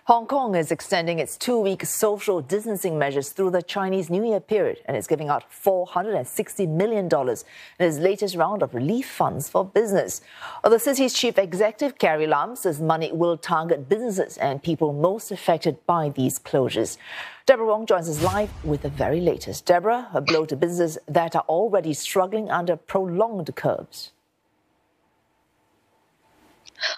Hong Kong is extending its two-week social distancing measures through the Chinese New Year period and is giving out $460 million in its latest round of relief funds for business. The city's Chief Executive Carrie Lam says money will target businesses and people most affected by these closures. Deborah Wong joins us live with the very latest. Deborah, a blow to businesses that are already struggling under prolonged curbs.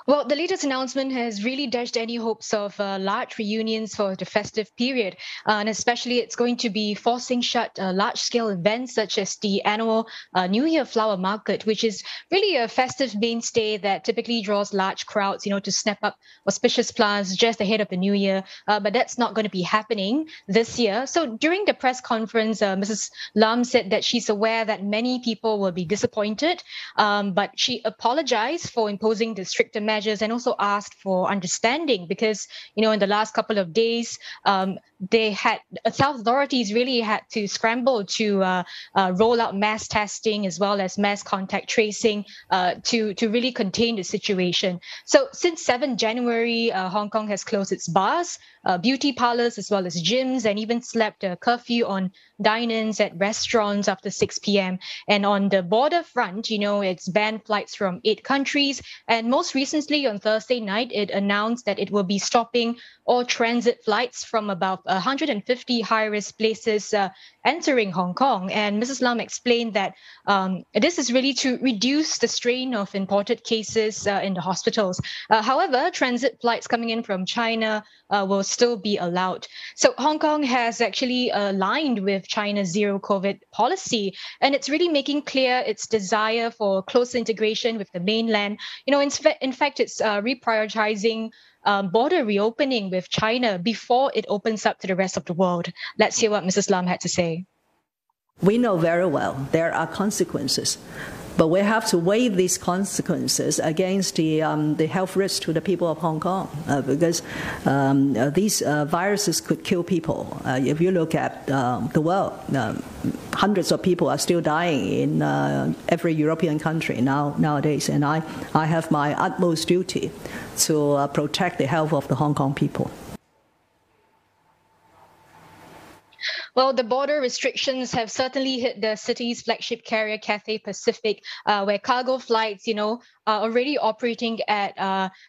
Well, the latest announcement has really dashed any hopes of large reunions for the festive period. And especially it's going to be forcing shut large-scale events such as the annual New Year flower market, which is really a festive mainstay that typically draws large crowds, to snap up auspicious plants just ahead of the New Year. But that's not going to be happening this year. So during the press conference, Mrs. Lam said that she's aware that many people will be disappointed, but she apologized for imposing the stricter measures and also asked for understanding because, in the last couple of days, health authorities really had to scramble to roll out mass testing as well as mass contact tracing to really contain the situation. So since 7 January, Hong Kong has closed its bars, beauty parlors, as well as gyms, and even slapped a curfew on dine-ins at restaurants after 6 p.m. And on the border front, it's banned flights from 8 countries. And most recently, on Thursday night, it announced that it will be stopping all transit flights from about 150 high-risk places entering Hong Kong. And Mrs. Lam explained that this is really to reduce the strain of imported cases in the hospitals. However, transit flights coming in from China will still be allowed. So Hong Kong has actually aligned with China's zero COVID policy, and it's really making clear its desire for close integration with the mainland. In fact, it's reprioritizing border reopening with China before it opens up to the rest of the world. Let's hear what Mrs. Lam had to say. We know very well there are consequences, but we have to weigh these consequences against the health risk to the people of Hong Kong because these viruses could kill people. If you look at the world, hundreds of people are still dying in every European country nowadays, and I have my utmost duty to protect the health of the Hong Kong people. Well, the border restrictions have certainly hit the city's flagship carrier, Cathay Pacific, where cargo flights, are already operating at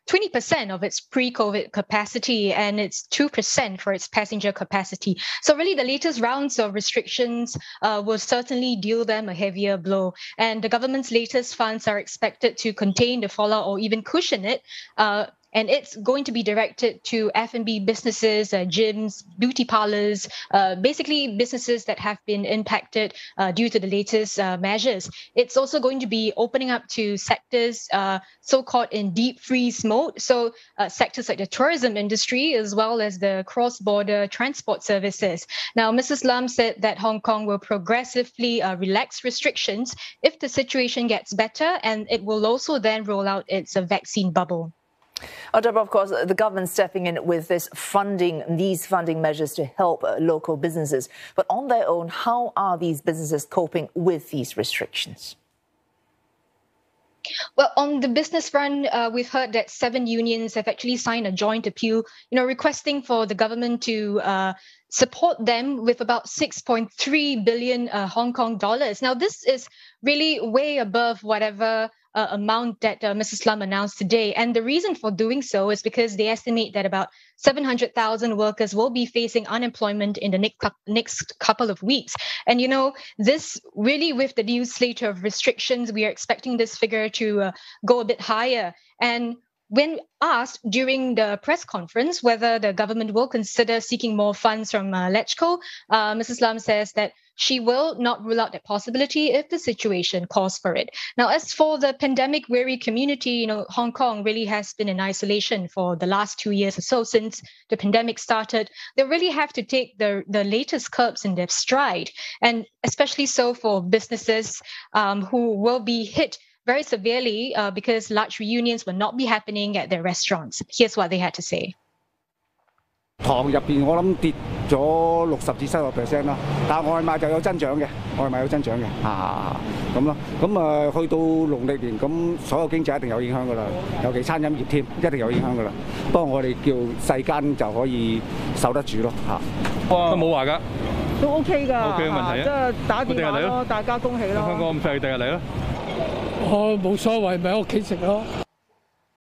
20% of its pre-COVID capacity, and it's 2% for its passenger capacity. So really, the latest rounds of restrictions will certainly deal them a heavier blow. And the government's latest funds are expected to contain the fallout or even cushion it. And it's going to be directed to F&B businesses, gyms, beauty parlors, basically businesses that have been impacted due to the latest measures. It's also going to be opening up to sectors so-called in deep freeze mode. So sectors like the tourism industry, as well as the cross-border transport services. Now, Mrs. Lam said that Hong Kong will progressively relax restrictions if the situation gets better, and it will also then roll out its vaccine bubble. Deborah, of course, the government stepping in with these funding measures to help local businesses. But on their own, how are these businesses coping with these restrictions? Well, on the business front, we've heard that 7 unions have actually signed a joint appeal, requesting for the government to support them with about 6.3 billion Hong Kong dollars. Now, this is really way above whatever amount that Mrs. Lam announced today. And the reason for doing so is because they estimate that about 700,000 workers will be facing unemployment in the next couple of weeks. And, this really, with the new slate of restrictions, we are expecting this figure to go a bit higher. And when asked during the press conference whether the government will consider seeking more funds from LegCo, Mrs. Lam says that she will not rule out that possibility if the situation calls for it. Now, as for the pandemic-weary community, Hong Kong really has been in isolation for the last 2 years or so since the pandemic started. They really have to take the latest curbs in their stride, and especially so for businesses who will be hit very severely because large reunions will not be happening at their restaurants. Here's what they had to say. 堂入邊，我諗跌咗60至70% 啦。但係外賣就有增長嘅，咁咯。咁去到農曆年，咁所有經濟一定有影響㗎啦，尤其餐飲業添，一定有影響㗎啦。不過我哋叫細間就可以守得住咯嚇。都冇話㗎，都 OK 㗎，OK 嘅問題啊，即係打電話咯，大家恭喜咯。香港咁細，第日嚟咯。我冇所謂，咪喺屋企食咯。